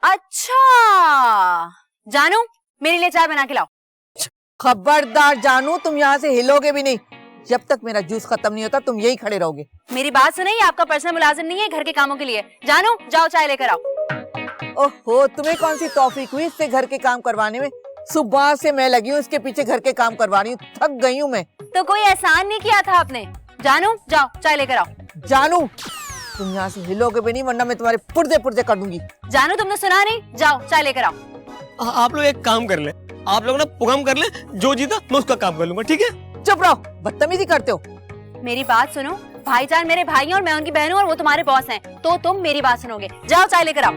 अच्छा जानू, मेरे लिए चाय बना के लाओ। खबरदार जानू, तुम यहाँ से हिलोगे भी नहीं। जब तक मेरा जूस खत्म नहीं होता तुम यही खड़े रहोगे। मेरी बात सुनिए, आपका पर्सनल मुलाजिम नहीं है घर के कामों के लिए। जानू जाओ चाय लेकर आओ। ओहो, तुम्हें कौन सी तौफीक हुई इससे घर के काम करवाने में? सुबह से मैं लगी हूँ इसके पीछे घर के काम करवा रही हूँ, थक गई हूँ मैं। तो कोई एहसान नहीं किया था आपने। जानू जाओ चाय लेकर आओ। जानू, तुम यहाँ से हिलोगे भी नहीं वरना मैं तुम्हारे पुर्जे पुर्जे कर दूंगी। जानू तुमने सुना नहीं, जाओ चाय लेकर आओ। आप लोग एक काम कर ले, आप लोग ना प्रोग्राम कर ले, जो जीता मैं उसका काम कर लूंगा, ठीक है? चुप रहो, बदतमीजी करते हो। मेरी बात सुनो, भाईजान मेरे भाई हैं और मैं उनकी बहन हूँ और वो तुम्हारे बॉस हैं, तो तुम मेरी बात सुनोगे। जाओ चाय लेकर आओ।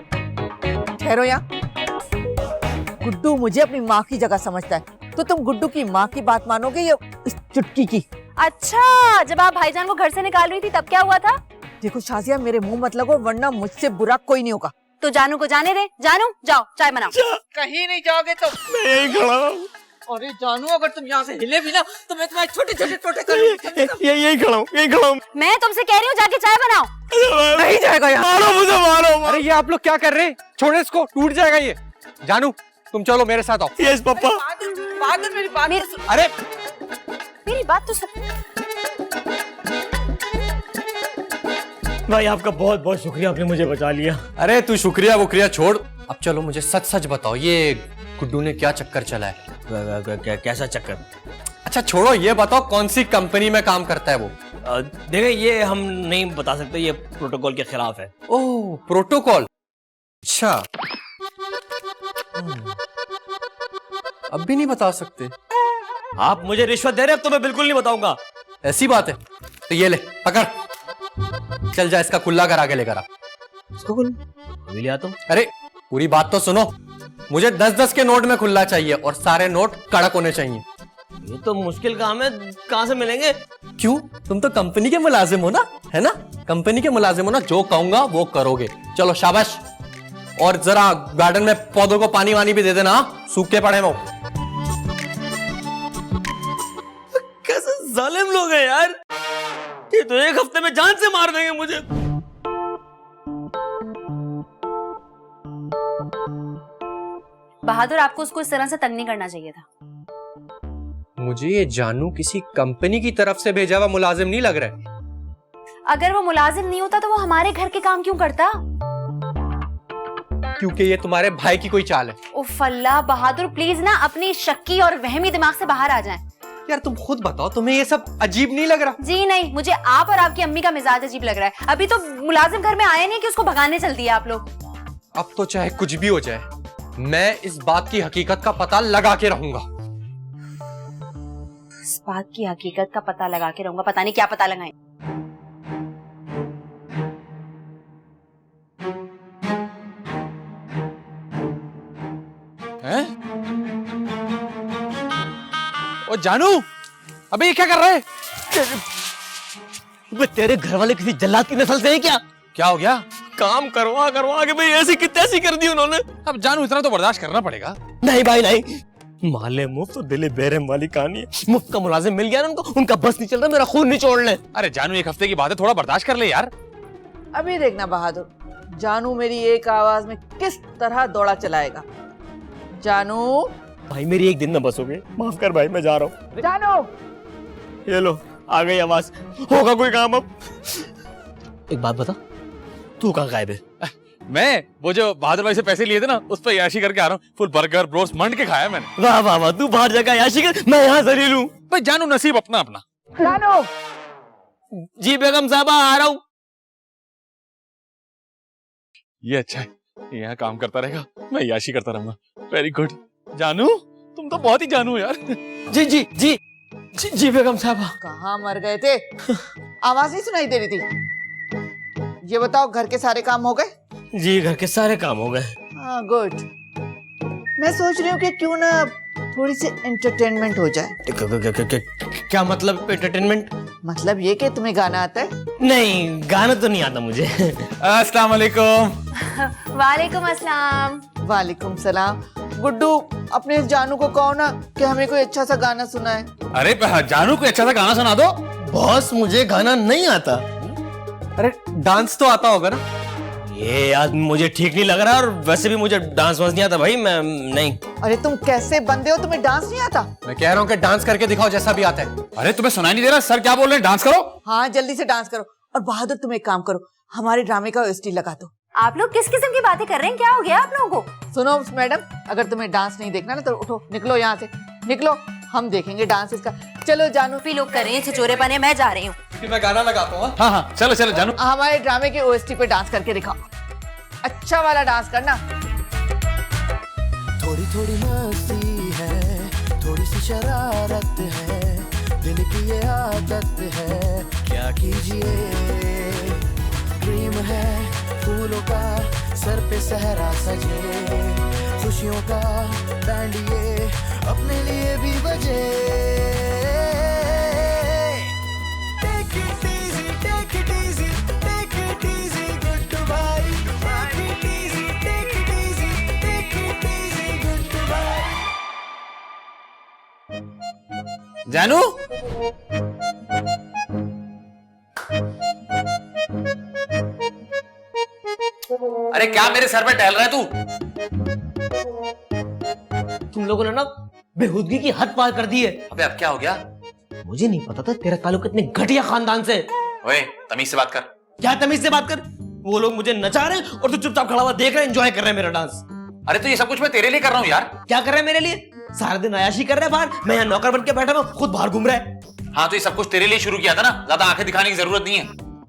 ठहरो यहाँ। गुड्डू मुझे अपनी माँ की जगह समझता है, तो तुम गुड्डू की माँ की बात मानोगे या इस चुटकी की? अच्छा, जब आप भाईजान को घर से निकाल रही थी तब क्या हुआ था? देखो शाजिया, मेरे मुंह मत लगो वरना मुझसे बुरा कोई नहीं होगा। तो जानू को जाने दे। जानू जाओ चाय बनाओ। कहीं नहीं जाओगे तो मैं यही खड़ा हूँ। अरे जानू, अगर तुम यहाँ से हिले भी ना तो मैं तुम्हारे छोटे छोटे टोटे करूंगी। यही खड़ा हूँ, यही खड़ा हूँ। मैं तुमसे कह रही हूँ जाके चाय बनाओ। नहीं जाएगा यहाँ। मारो मुझे, मारो। अरे ये आप लोग क्या कर रहे हैं? छोड़ो इसको, टूट जाएगा ये। जानू तुम चलो मेरे साथ आओ। Yes papa. बादल मेरी बात तो सुन। अरे मेरी बात तो सुन। भाई आपका बहुत बहुत शुक्रिया, आपने मुझे बचा लिया। अरे तू शुक्रिया वुक्रिया छोड़, अब चलो मुझे सच सच बताओ, ये गुड्डू ने क्या चक्कर चला है? कैसा चक्कर? अच्छा छोड़ो, ये बताओ कौन सी कंपनी में काम करता है वो? देखिए ये हम नहीं बता सकते, ये प्रोटोकॉल के खिलाफ है। ओह प्रोटोकॉल, अच्छा। अब भी नहीं बता सकते? आप मुझे रिश्वत दे रहे हैं तो मैं बिल्कुल नहीं बताऊंगा। ऐसी बात है तो ये ले पकड़, चल जा इसका कुल्ला करा के लेकर आ। इसको कुल अभी ले आता हूं। अरे पूरी बात तो सुनो, मुझे 10-10 के नोट में खुल्ला चाहिए और सारे नोट कड़क होने चाहिए। ये तो मुश्किल काम है, कहाँ से मिलेंगे? क्यों, तुम तो कंपनी के मुलाजिम हो ना, है ना? कंपनी के मुलाजिम हो ना, जो कहूंगा वो करोगे। चलो शाबाश, और जरा गार्डन में पौधों को पानी वानी भी दे देना, सूखे पड़े वो। कैसे जालिम लोग हैं यार, ये तो एक हफ्ते में जान से मार देंगे मुझे। बहादुर, आपको उसको इस तरह से तंग नहीं करना चाहिए था। मुझे ये जानू किसी कंपनी की तरफ से भेजा हुआ मुलाजिम नहीं लग रहा है। अगर वो मुलाजिम नहीं होता तो वो हमारे घर के काम क्यों करता? क्योंकि ये तुम्हारे भाई की कोई चाल है। उफ अल्लाह, बहादुर प्लीज ना अपनी शक्की और वहमी दिमाग से बाहर आ जाएं। यार तुम खुद बताओ, तुम्हें ये सब अजीब नहीं लग रहा? जी नहीं, मुझे आप और आपकी अम्मी का मिजाज अजीब लग रहा है। अभी तो मुलाजिम घर में आया नहीं कि उसको भगाने चल दिया आप लोग। अब तो चाहे कुछ भी हो जाए, मैं इस बात की हकीकत का पता लगा के रहूंगा। इस बात की हकीकत का पता लगा के रहूंगा, पता नहीं क्या पता लगाएं। हैं? ओ जानू, अबे ये क्या कर रहे हैं? तेरे घर वाले किसी जल्लाद की नस्ल से है क्या? क्या हो गया? काम करवा करवा के भाई ऐसी की तैसी कर दी उन्होंने। अब जानू इतना तो बर्दाश्त करना पड़ेगा। नहीं भाई नहीं, माले मुफ्त तो दिले बेरहम वाली कहानी है। मुफ्त का मुलाजिम मिल गया ना उनको, उनका बस नहीं चल रहा, मेरा खून निचोड़ ले। अरे जानू, एक हफ्ते की बात है, थोड़ा बर्दाश्त कर ले यार। अभी देखना बहादुर, जानू मेरी एक आवाज में किस तरह दौड़ा चलाएगा। जानू, भाई मेरी एक दिन में बस हो गई, माफ कर भाई, मैं जा रहा हूँ। जानू, ये लो आ गई आवाज, होगा कोई काम अब। एक बात बता, तू कहाँ गायब है? मैं वो जो बहादुर भाई से पैसे लिए थे ना, उस पर याशी करके आ रहा हूँ। फुल बर्गर ब्रोस्ट मंड के खाया मैंने। वाह वाह वाह, तू बाहर जगह याशी कर, मैं यहाँ जलील हूँ। भाई जानू, नसीब अपना अपना। जानू, जी बेगम साहबा आ रहा हूँ। ये अच्छा है, ये यहाँ काम करता रहेगा, मैं याशी करता रहूंगा। Very good. जानू, तुम तो बहुत ही जानू हो यार। जी जी जी जी, जी बेगम साहबा। कहाँ मर गए थे? आवाज नहीं सुनाई दे रही थी। ये बताओ, घर के सारे काम हो गए? जी घर के सारे काम हो गए। हाँ गुड। मैं सोच रही हूँ कि क्यों ना थोड़ी सी एंटरटेनमेंट हो जाए। क्या मतलब एंटरटेनमेंट? मतलब ये कि तुम्हें गाना आता है? नहीं, गाना तो नहीं आता मुझे। अस्सलाम वालेकुम। वालेकुम अस्सलाम। वालेकुम सलाम। गुड्डू, अपने जानू को कहो ना कि हमें कोई अच्छा सा गाना सुनाए। अरे जानू को अच्छा सा गाना सुना दो। बॉस मुझे गाना नहीं आता। अरे डांस तो आता होगा ना? ये आदमी मुझे ठीक नहीं लग रहा, और वैसे भी मुझे डांस वांस नहीं आता भाई, मैं नहीं। अरे तुम कैसे बंदे हो, तुम्हें डांस नहीं आता? मैं कह रहा हूँ कि डांस करके दिखाओ जैसा भी आता है। अरे तुम्हें सुनाई नहीं दे रहा? सर क्या बोल रहे हैं? डांस करो। हाँ जल्दी से डांस करो। और बहादुर तुम एक काम करो, हमारे ड्रामे का ओएसटी लगा दो। आप लोग किस किस्म की बातें कर रहे हैं? क्या हो गया आप लोगों को? सुनो मैडम, अगर तुम्हें डांस नहीं देखना ना तो उठो, निकलो यहाँ से, निकलो, हम देखेंगे डांस इसका। चलो जानू। भी लोग कर रहे हैं छिचोरेपने, मैं जा रही हूँ। मैं गाना लगाता हूँ। हाँ हाँ चलो चलो जानू। हमारे ड्रामे के ओएसटी पे डांस करके दिखाओ, अच्छा वाला डांस करना। थोड़ी थोड़ी मस्ती है, थोड़ी सी शरारत है, दिल की ये आदत है, क्या कीजिए। ड्रीम है फूलों का, सर पे सहरा सजे, खुशियों का बैंड ये अपने लिए भी बजे। Take it easy, take it easy, take it easy, good to bye. Take it easy, take it easy, take it easy, good to bye. जानू अरे क्या मेरे सर पे टहल रहा है तू? तुम लोगों ने ना बेहूदगी की हद पार कर दी है। अबे अब क्या हो गया? मुझे नहीं पता था तेरा ताल्लुक इतने घटिया खानदान से। ओए तमीज से बात कर। क्या तमीज से बात कर? वो लोग मुझे नचा रहे हैं और तू चुपचाप खड़ा हुआ देख रहा है, एंजॉय कर रहे हैं मेरा डांस। अरे तो ये सब कुछ मैं तेरे लिए कर रहा हूँ यार। क्या कर रहे हैं मेरे लिए? सारा दिन अयाशी कर रहे हैं बाहर, मैं यहाँ नौकर बन के बैठा हूँ, खुद बाहर घूम रहा है। हाँ तो ये सब कुछ तेरे लिए शुरू किया था ना, ज्यादा आंखें दिखाने की जरूरत नहीं है।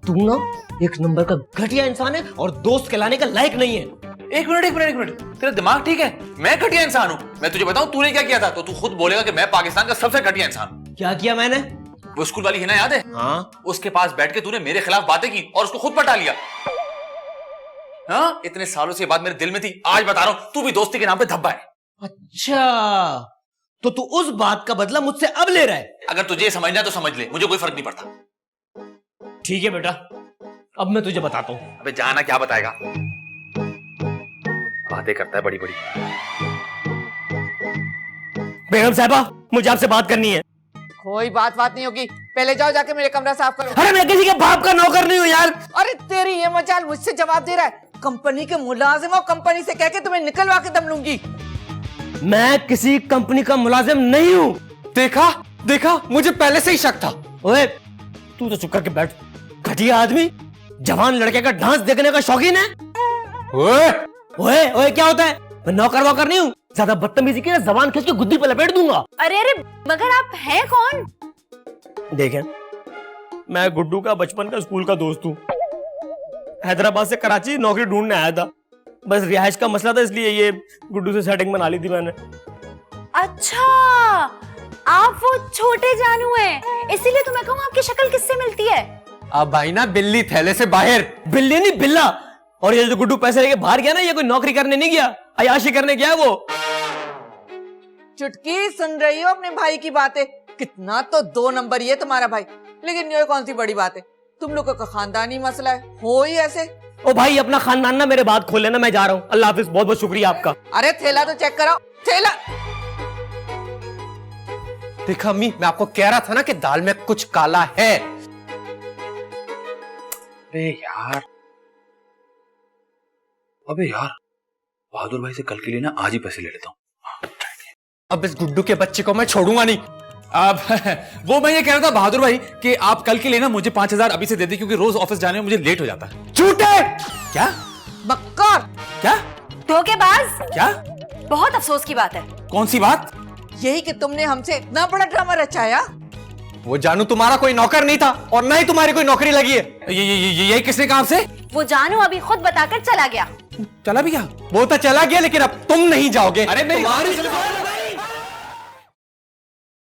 तू ना एक नंबर का घटिया इंसान है और दोस्त कहलाने का लायक नहीं है। एक मिनट, तेरा दिमाग ठीक है? मैं घटिया इंसान हूँ? मैं तुझे बताऊं तूने क्या किया था तो तू खुद बोलेगा कि मैं पाकिस्तान का सबसे घटिया इंसान हूँ। क्या किया मैंने? वो स्कूल वाली हिना याद है? हाँ। उसके पास बैठ के तूने मेरे खिलाफ बातें की और उसको खुद पटा लिया। हाँ इतने सालों से बात मेरे दिल में थी, आज बता रहा हूं तू भी दोस्ती के नाम पे धब्बा है। अच्छा, तो तू उस बात का बदला मुझसे अब ले रहा है? अगर तुझे ये समझना है तो समझ ले, मुझे कोई फर्क नहीं पड़ता। ठीक है बेटा, अब मैं तुझे बताता हूँ। अबे जाना क्या बताएगा? बातें करता है बड़ी बड़ी। बेगम साहबा, मुझे आपसे बात करनी है। कोई बात नहीं होगी, पहले जाओ जाके मेरे कमरा साफ करो। अरे मैं किसी के बाप का नौकर नहीं हूँ यार। अरे तेरी ये मजाल मुझसे जवाब दे रहा है? कंपनी के मुलाजिम हो, कंपनी से कह के तुम्हें निकलवा के दम लूंगी। मैं किसी कंपनी का मुलाजिम नहीं हूँ। देखा मुझे पहले से ही शक था। ओए तू तो चुप करके बैठ। घटिया आदमी, जवान लड़के का डांस देखने का शौकीन है। ओए क्या होता है? मैं नौकर वोकर नहीं हूँ, ज्यादा बदतमीजी की ना जबान खींच के गुद्दी पे लपेट दूंगा। अरे मगर आप हैं कौन? देखें, मैं गुड्डू का बचपन का स्कूल का दोस्त हूँ। हैदराबाद से कराची नौकरी ढूंढने आया था, बस रिहाइश का मसला था इसलिए ये गुड्डू से सेटिंग बना ली थी मैंने। अच्छा, आप वो छोटे जानू हैं, इसीलिए तो मैं कहूँ आपकी शक्ल किससे मिलती है? अब भाई ना बिल्ली थैले से बाहर। बिल्ली नहीं बिल्ला। और ये जो गुड्डू पैसे लेके बाहर गया ना, ये कोई नौकरी करने नहीं गया, अयाशी करने गया वो। चुटकी सुन रही हो अपने भाई की बातें? कितना तो 2 नंबर ये तुम्हारा भाई, लेकिन ये कौन सी बड़ी बात है? तुम लोगों का खानदानी मसला है, हो ही ऐसे। ओ भाई अपना खानदान ना मेरे बात खोल लेना, मैं जा रहा हूँ। अल्लाह हाफिज, बहुत बहुत शुक्रिया आपका। अरे थैला तो चेक कराओ, थैला। देखा अम्मी, मैं आपको कह रहा था ना कि दाल में कुछ काला है। अबे यार बहादुर भाई से कल के लिए ना आज ही पैसे ले लेता हूँ। अब इस गुड्डू के बच्चे को मैं छोड़ूंगा नहीं। अब वो मैं ये कह रहा था बहादुर भाई कि आप कल के लिए ना मुझे 5,000 अभी से दे दे, क्योंकि रोज ऑफिस जाने में मुझे लेट हो जाता है। झूठे! क्या बक्कर! क्या धोखेबाज! क्या? बहुत अफसोस की बात है। कौन सी बात? यही कि तुमने हमसे इतना बड़ा ड्रामा रचाया। वो जानू तुम्हारा कोई नौकर नहीं था और ना ही तुम्हारी कोई नौकरी लगी है। ये किसने कहा आपसे? वो जानू अभी खुद बताकर चला गया। चला भी गया? वो तो चला गया, लेकिन अब तुम नहीं जाओगे। अरे मेरी